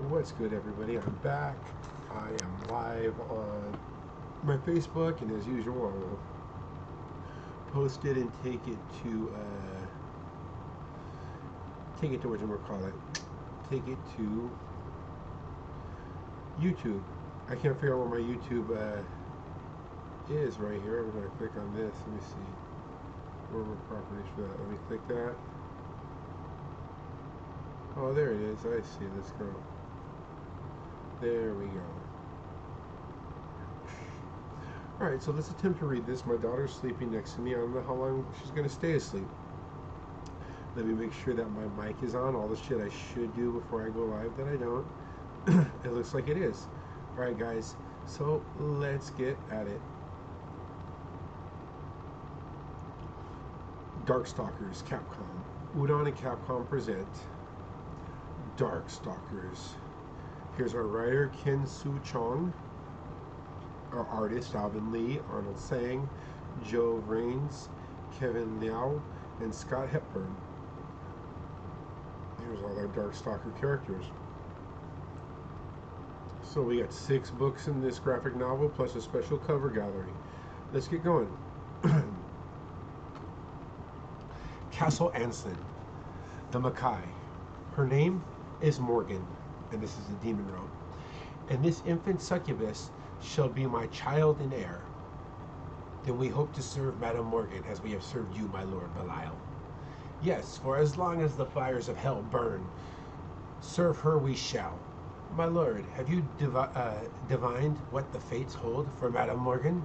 What's good, everybody? I'm back. I am live on my Facebook, and as usual, I will post it and take it to what you call it. Take it to YouTube. I can't figure out where my YouTube is right here. I'm going to click on this. Let me see. Where were properties for that? Let me click that. Oh, there it is. I see. Let's go. There we go. Alright, so let's attempt to read this. My daughter's sleeping next to me. I don't know how long she's going to stay asleep. Let me make sure that my mic is on. All the shit I should do before I go live that I don't. It looks like it is. Alright, guys. So let's get at it. Darkstalkers, Capcom. Udon and Capcom present Darkstalkers. Here's our writer, Ken Soo Chong. Our artist, Alvin Lee, Arnold Sang, Joe Raines, Kevin Liao, and Scott Hepburn. Here's all our Darkstalker characters. So we got 6 books in this graphic novel, plus a special cover gallery. Let's get going. Castle Anslin, the Makai. Her name is Morgan, and this is the demon robe. And this infant succubus shall be my child and heir. Then we hope to serve Madame Morgan as we have served you, my lord Belial. Yes, for as long as the fires of hell burn, serve her we shall. My lord, have you divined what the fates hold for Madame Morgan?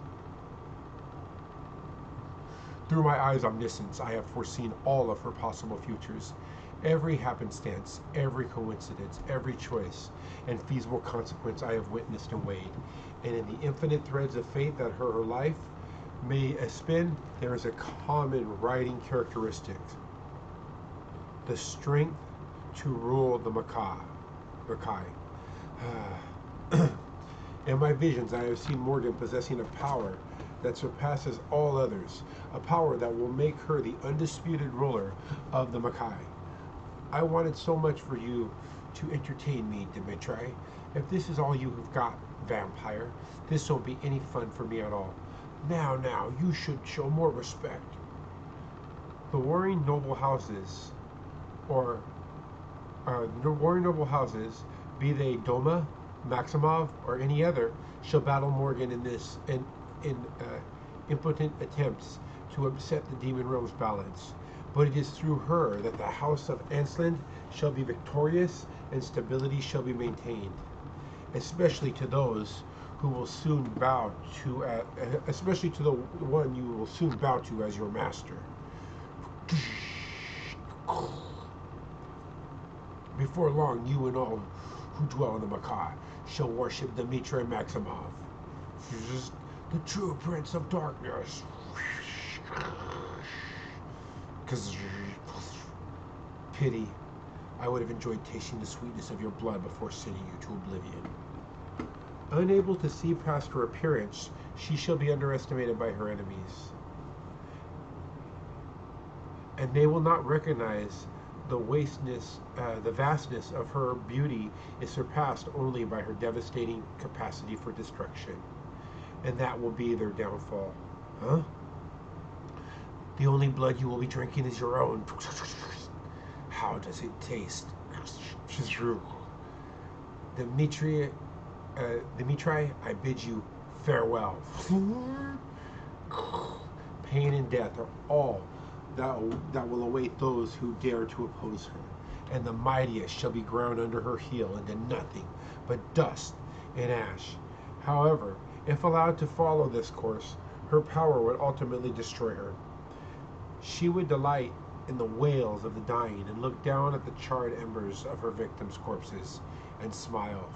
Through my eyes' omniscience, I have foreseen all of her possible futures. Every happenstance, every coincidence, every choice, and feasible consequence I have witnessed and weighed. And in the infinite threads of fate that her life may spin, there is a common writing characteristic. The strength to rule the Makai. In my visions, I have seen Morgan possessing a power that surpasses all others, a power that will make her the undisputed ruler of the Makai. I wanted so much for you to entertain me, Dimitri. If this is all you have got, vampire, this won't be any fun for me at all. Now, you should show more respect. The warring noble houses, be they Doma, Maximov, or any other, shall battle Morgan in this impotent attempts to upset the demon realm's balance. But it is through her that the house of Anslin shall be victorious and stability shall be maintained, especially to those who will soon bow to, especially to the one you will soon bow to as your master. Before long, you and all who dwell in the Makai shall worship Dmitri Maximov, the true prince of darkness. Pity. I would have enjoyed tasting the sweetness of your blood before sending you to oblivion. Unable to see past her appearance, she shall be underestimated by her enemies, and they will not recognize the vastness of her beauty is surpassed only by her devastating capacity for destruction, and that will be their downfall. Huh? The only blood you will be drinking is your own. How does it taste? Dimitri, I bid you farewell. Pain and death are all that will await those who dare to oppose her, and the mightiest shall be ground under her heel into nothing but dust and ash. However, if allowed to follow this course, her power would ultimately destroy her. She would delight in the wails of the dying and look down at the charred embers of her victims' corpses and smile.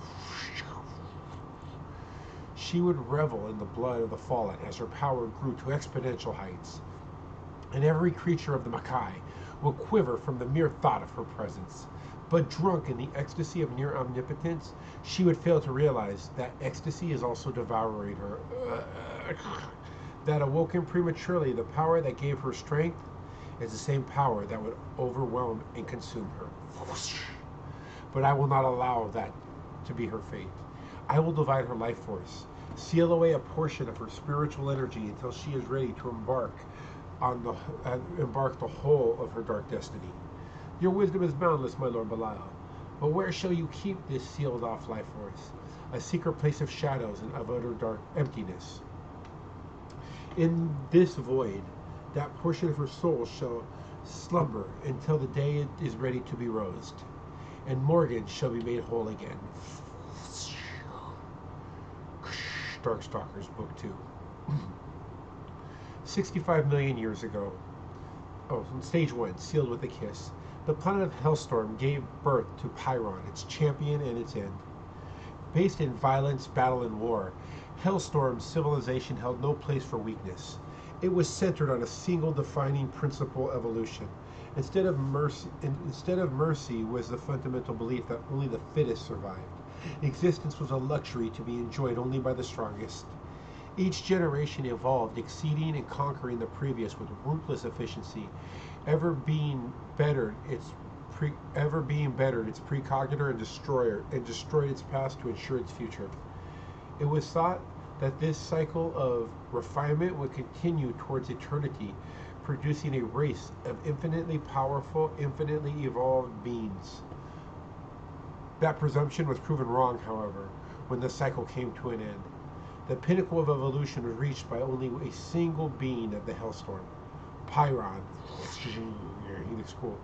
She would revel in the blood of the fallen as her power grew to exponential heights, and every creature of the Makai will quiver from the mere thought of her presence. But drunk in the ecstasy of near omnipotence, she would fail to realize that ecstasy is also devouring her. That awoken prematurely, the power that gave her strength is the same power that would overwhelm and consume her. But I will not allow that to be her fate. I will divide her life force, seal away a portion of her spiritual energy until she is ready to embark the whole of her dark destiny. Your wisdom is boundless, my lord Belial. But where shall you keep this sealed off life force? A secret place of shadows and of utter dark emptiness. In this void, that portion of her soul shall slumber until the day it is ready to be rosed, and Morgan shall be made whole again. Darkstalkers, Book 2. 65 million years ago. Stage 1, sealed with a kiss. The planet of Hellstorm gave birth to Pyron, its champion and its end. Based in violence, battle, and war, Hellstorm's civilization held no place for weakness. It was centered on a single defining principle: evolution. Instead of mercy was the fundamental belief that only the fittest survived. Existence was a luxury to be enjoyed only by the strongest. Each generation evolved, exceeding and conquering the previous with ruthless efficiency, ever being bettered its precognitor and destroyed its past to ensure its future. It was thought that this cycle of refinement would continue towards eternity, producing a race of infinitely powerful, infinitely evolved beings. That presumption was proven wrong, however, when the cycle came to an end. The pinnacle of evolution was reached by only a single being of the Hellstorm, Pyron. He looks cool.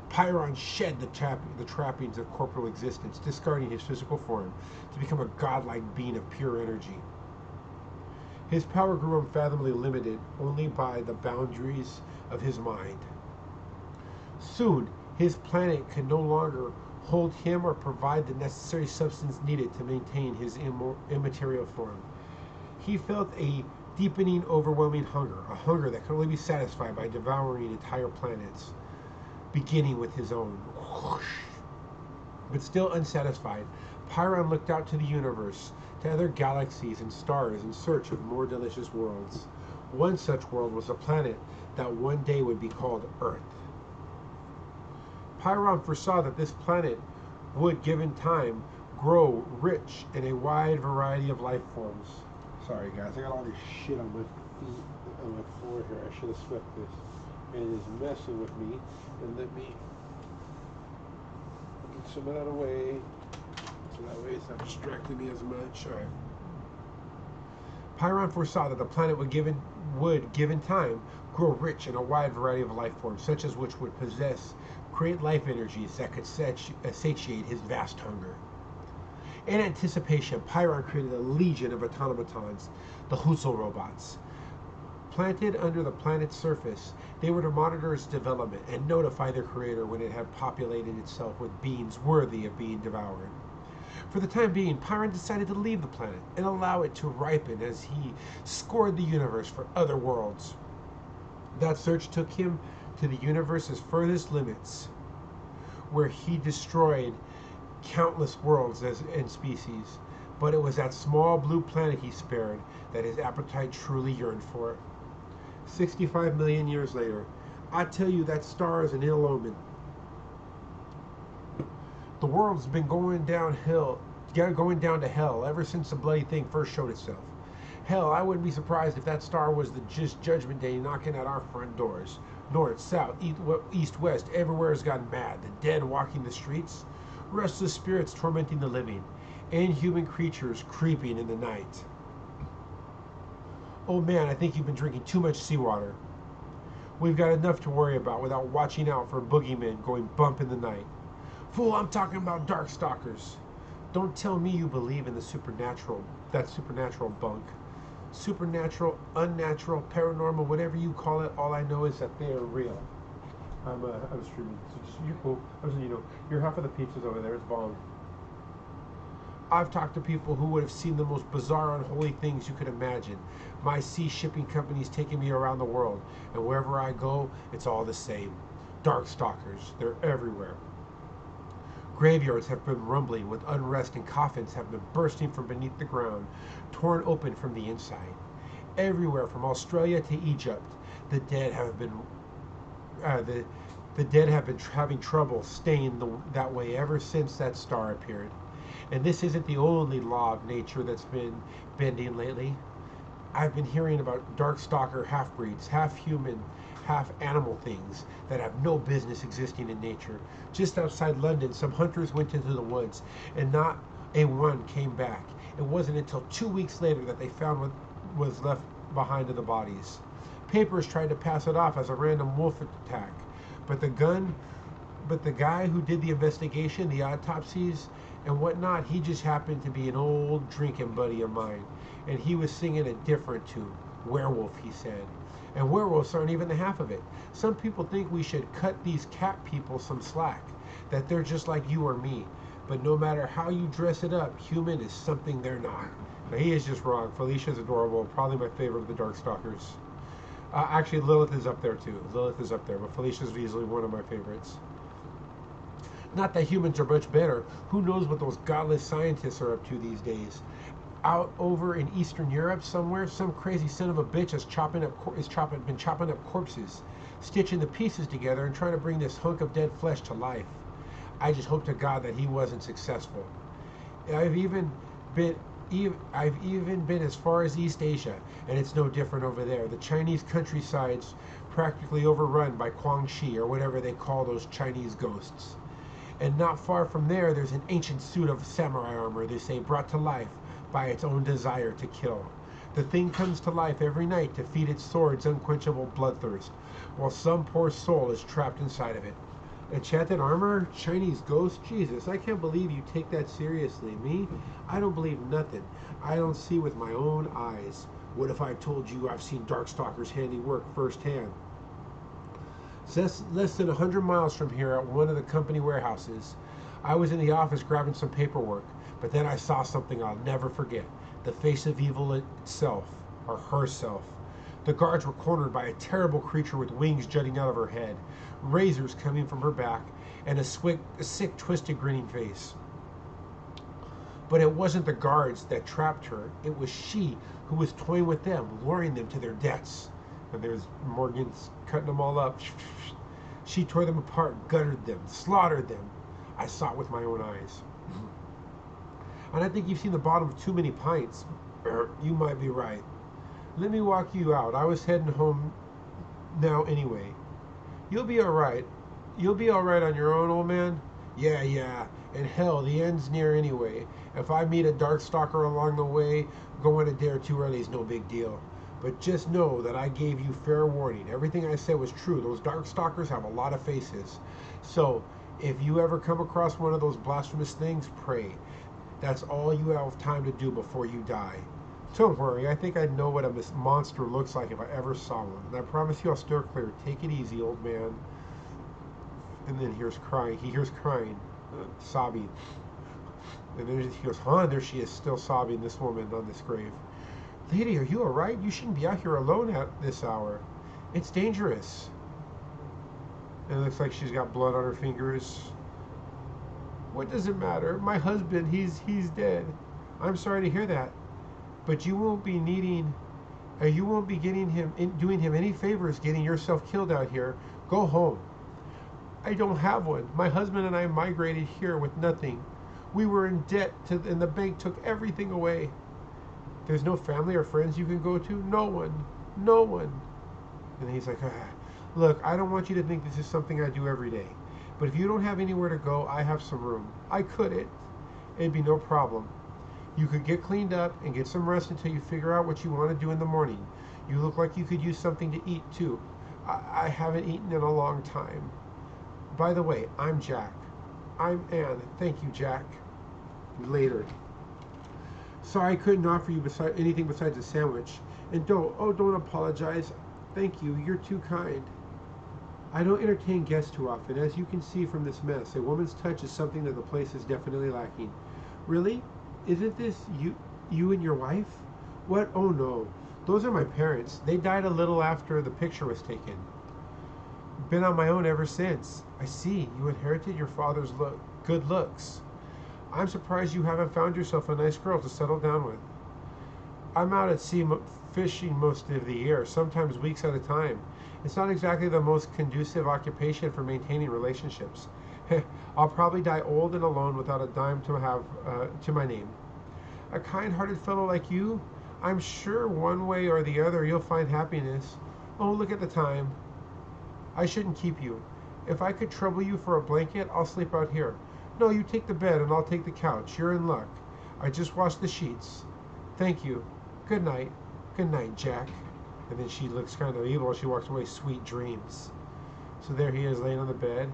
Pyron shed the trappings of corporal existence, discarding his physical form to become a godlike being of pure energy. His power grew unfathomably limited only by the boundaries of his mind. Soon, his planet could no longer hold him or provide the necessary substance needed to maintain his immaterial form. He felt a deepening, overwhelming hunger, a hunger that could only be satisfied by devouring entire planets, beginning with his own. But still unsatisfied, Pyron looked out to the universe, to other galaxies and stars in search of more delicious worlds. One such world was a planet that one day would be called Earth. Pyron foresaw that this planet would, given time, grow rich in a wide variety of life forms. Sorry guys, I got all this shit on my feet, on my floor here. I should have swept this. And it is messing with me. And let me get some of that away, so that way it's not distracting me as much. All right. Pyron foresaw that the planet would, given time, grow rich in a wide variety of life forms, such as which would create life energies that could satiate his vast hunger. In anticipation, Pyron created a legion of automatons, the Husel robots. Planted under the planet's surface, they were to monitor its development and notify their creator when it had populated itself with beings worthy of being devoured. For the time being, Pyron decided to leave the planet and allow it to ripen as he scoured the universe for other worlds. That search took him to the universe's furthest limits, where he destroyed countless worlds and species. But it was that small blue planet he spared that his appetite truly yearned for. 65 million years later, I tell you that star is an ill omen. The world's been going down to hell ever since the bloody thing first showed itself. Hell, I wouldn't be surprised if that star was the judgment day knocking at our front doors. North, south, east, west, everywhere has gone mad. The dead walking the streets, restless spirits tormenting the living, inhuman creatures creeping in the night. Oh man, I think you've been drinking too much seawater. We've got enough to worry about without watching out for boogeymen going bump in the night. Fool, I'm talking about Darkstalkers. Don't tell me you believe in the supernatural, that supernatural bunk. Supernatural, unnatural, paranormal, whatever you call it, all I know is that they are real. I'm streaming, so just, you're cool. You're half of the pizza's over there, it's bomb. I've talked to people who would have seen the most bizarre, unholy things you could imagine. My sea shipping company's taking me around the world, and wherever I go, it's all the same. Darkstalkers, they're everywhere. Graveyards have been rumbling with unrest, and coffins have been bursting from beneath the ground, torn open from the inside. Everywhere from Australia to Egypt, the dead have been having trouble staying that way ever since that star appeared. And this isn't the only law of nature that's been bending lately. I've been hearing about Darkstalker half-breeds, half-human, half-animal things that have no business existing in nature. Just outside London, some hunters went into the woods, and not a one came back. It wasn't until 2 weeks later that they found what was left behind of the bodies. Papers tried to pass it off as a random wolf attack, but the guy who did the investigation, the autopsies, and whatnot, he just happened to be an old drinking buddy of mine, and he was singing a different tune. Werewolf, he said. And werewolves aren't even the half of it. Some people think we should cut these cat people some slack, that they're just like you or me. But no matter how you dress it up, human is something they're not. Now, he is just wrong. Felicia's adorable, probably my favorite of the Darkstalkers. Actually, Lilith is up there too. Lilith is up there, but Felicia's easily one of my favorites. Not that humans are much better. Who knows what those godless scientists are up to these days? Out over in Eastern Europe somewhere, some crazy son of a bitch is been chopping up corpses, stitching the pieces together and trying to bring this hunk of dead flesh to life. I just hope to God that he wasn't successful. I've even been as far as East Asia, and it's no different over there. The Chinese countryside's practically overrun by Guangxi, or whatever they call those Chinese ghosts. And not far from there, there's an ancient suit of samurai armor, they say, brought to life by its own desire to kill. The thing comes to life every night to feed its sword's unquenchable bloodthirst, while some poor soul is trapped inside of it. Enchanted armor? Chinese ghost? Jesus, I can't believe you take that seriously. Me? I don't believe nothing. I don't see with my own eyes. What if I told you I've seen Darkstalkers' handiwork firsthand? Less than 100 miles from here at one of the company warehouses, I was in the office grabbing some paperwork, but then I saw something I'll never forget. The face of evil itself, or herself. The guards were cornered by a terrible creature with wings jutting out of her head, razors coming from her back, and a sick, twisted, grinning face. But it wasn't the guards that trapped her. It was she who was toying with them, luring them to their deaths. And there's Morgan's cutting them all up. She tore them apart, gutted them, slaughtered them. I saw it with my own eyes. And I think you've seen the bottom of too many pints. You might be right. Let me walk you out. I was heading home now anyway. You'll be all right. You'll be all right on your own, old man? Yeah. And hell, the end's near anyway. If I meet a Darkstalker along the way, going a day or two early is no big deal. But just know that I gave you fair warning. Everything I said was true. Those Darkstalkers have a lot of faces. So, if you ever come across one of those blasphemous things, pray. That's all you have time to do before you die. Don't worry, I think I'd know what a monster looks like if I ever saw one. And I promise you I'll steer clear. Take it easy, old man. And then he hears crying, sobbing. And then he goes, huh? And there she is, still sobbing, this woman on this grave. Lady, are you all right? You shouldn't be out here alone at this hour. It's dangerous. And it looks like she's got blood on her fingers. What does it matter? My husband, he's dead. I'm sorry to hear that. But you won't be doing him any favors getting yourself killed out here. Go home. I don't have one. My husband and I migrated here with nothing. We were in debt and the bank took everything away. There's no family or friends you can go to? No one. And he's like, look, I don't want you to think this is something I do every day. But if you don't have anywhere to go, I have some room. I could. It'd be no problem. You could get cleaned up and get some rest until you figure out what you want to do in the morning. You look like you could use something to eat, too. I haven't eaten in a long time. By the way, I'm Jack. I'm Anne. Thank you, Jack. Later. Sorry I couldn't offer you anything besides a sandwich. And don't apologize. Thank you. You're too kind. I don't entertain guests too often. As you can see from this mess, a woman's touch is something that the place is definitely lacking. Really? Isn't this you and your wife? What? Oh no. Those are my parents. They died a little after the picture was taken. Been on my own ever since. I see. You inherited your father's good looks. I'm surprised you haven't found yourself a nice girl to settle down with. I'm out at sea fishing most of the year, sometimes weeks at a time. It's not exactly the most conducive occupation for maintaining relationships. I'll probably die old and alone without a dime to have to my name. A kind-hearted fellow like you, I'm sure one way or the other you'll find happiness. Oh, look at the time. I shouldn't keep you. If I could trouble you for a blanket, I'll sleep out here. No, you take the bed and I'll take the couch. You're in luck. I just washed the sheets. Thank you. Good night. Good night, Jack. And then she looks kind of evil. She walks away. Sweet dreams. So there he is laying on the bed,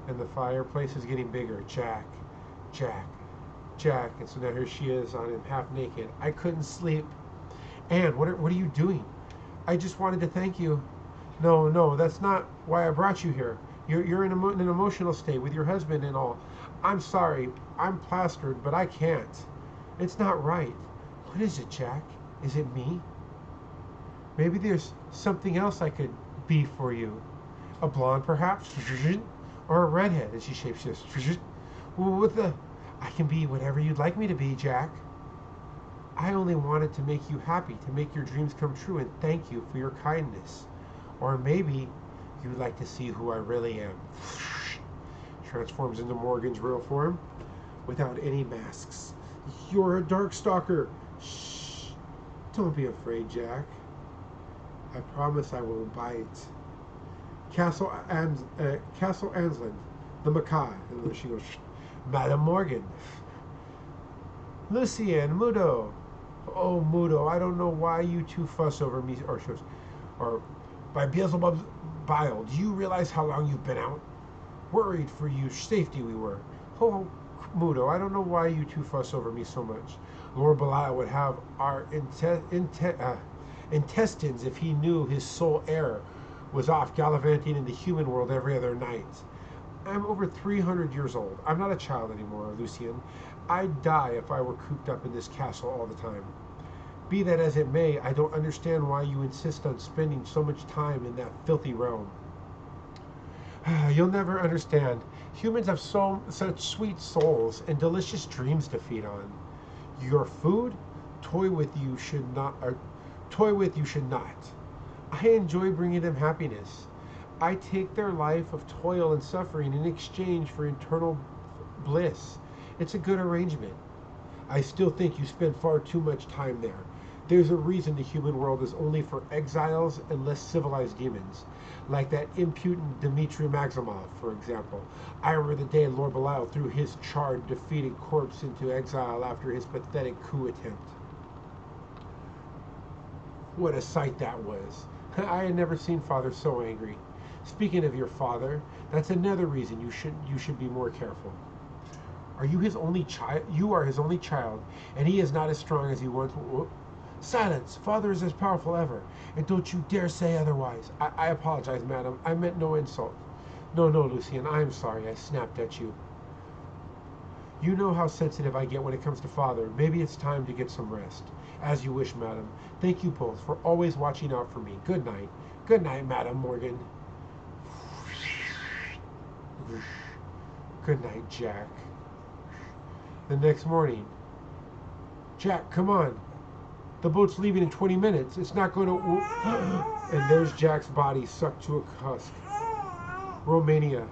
and the fireplace is getting bigger. Jack, Jack, Jack. And so now here she is on him, half naked. I couldn't sleep. Anne, what are you doing? I just wanted to thank you. No, that's not why I brought you here. You're in an emotional state with your husband and all. I'm sorry. I'm plastered, but I can't. It's not right. What is it, Jack? Is it me? Maybe there's something else I could be for you. A blonde, perhaps? Or a redhead, and she shapeshifts. Well, I can be whatever you'd like me to be, Jack. I only wanted to make you happy, to make your dreams come true, and thank you for your kindness. Or maybe you'd like to see who I really am. Transforms into Morgan's real form without any masks. You're a Darkstalker. Shh. Don't be afraid, Jack. I promise I won't bite. Castle Anslin, the Macaw. And then she goes, Madam Morgan. Lucien, Mudo. Oh, Mudo, I don't know why you two fuss over me. Or by Beelzebub's bile, do you realize how long you've been out? Worried for your safety we were. Oh, Mudo, I don't know why you two fuss over me so much. Lord Belial would have our intestines if he knew his sole heir was off gallivanting in the human world every other night. I'm over 300 years old. I'm not a child anymore, Lucien. I'd die if I were cooped up in this castle all the time. Be that as it may, I don't understand why you insist on spending so much time in that filthy realm. You'll never understand. Humans have such sweet souls and delicious dreams to feed on. Your food, toy with you should not. I enjoy bringing them happiness. I take their life of toil and suffering in exchange for eternal bliss. It's a good arrangement. I still think you spend far too much time there. There's a reason the human world is only for exiles and less civilized demons, like that impudent Dmitri Maximov, for example. I remember the day Lord Belial threw his charred, defeated corpse into exile after his pathetic coup attempt. What a sight that was. I had never seen Father so angry. Speaking of your father, that's another reason you should be more careful. Are you his only child? You are his only child, and he is not as strong as he once was. Silence! Father is as powerful ever, and don't you dare say otherwise. I apologize, madam. I meant no insult. No, Lucien, I am sorry. I snapped at you. You know how sensitive I get when it comes to Father. Maybe it's time to get some rest. As you wish, madam. Thank you both for always watching out for me. Good night. Good night, Madam Morgan. Good night, Jack. The next morning. Jack, come on. The boat's leaving in 20 minutes. It's not going to... And there's Jack's body sucked to a husk. Romania.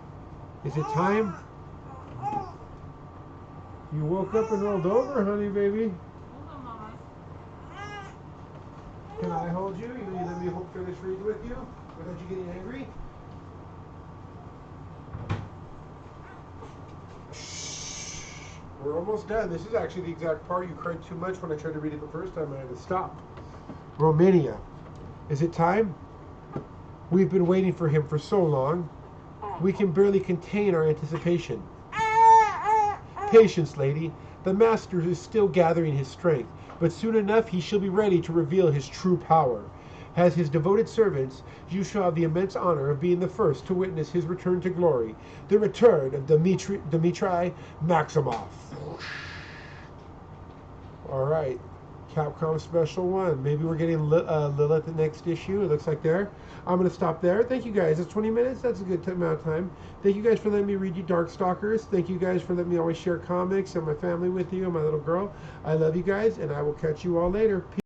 Is it time? You woke up and rolled over, honey, baby. Can I hold you? You let me finish reading with you without you getting angry? We're almost done. This is actually the exact part you cried too much when I tried to read it the first time. I had to stop. Romania. Is it time? We've been waiting for him for so long. We can barely contain our anticipation. Patience, lady. The master is still gathering his strength, but soon enough he shall be ready to reveal his true power. As his devoted servants, you shall have the immense honor of being the first to witness his return to glory, the return of Dmitri Maximov. All right, Capcom Special 1. Maybe we're getting Lilith the next issue. It looks like there. I'm going to stop there. Thank you guys. That's 20 minutes. That's a good amount of time. Thank you guys for letting me read you Darkstalkers. Thank you guys for letting me always share comics and my family with you and my little girl. I love you guys, and I will catch you all later. Peace.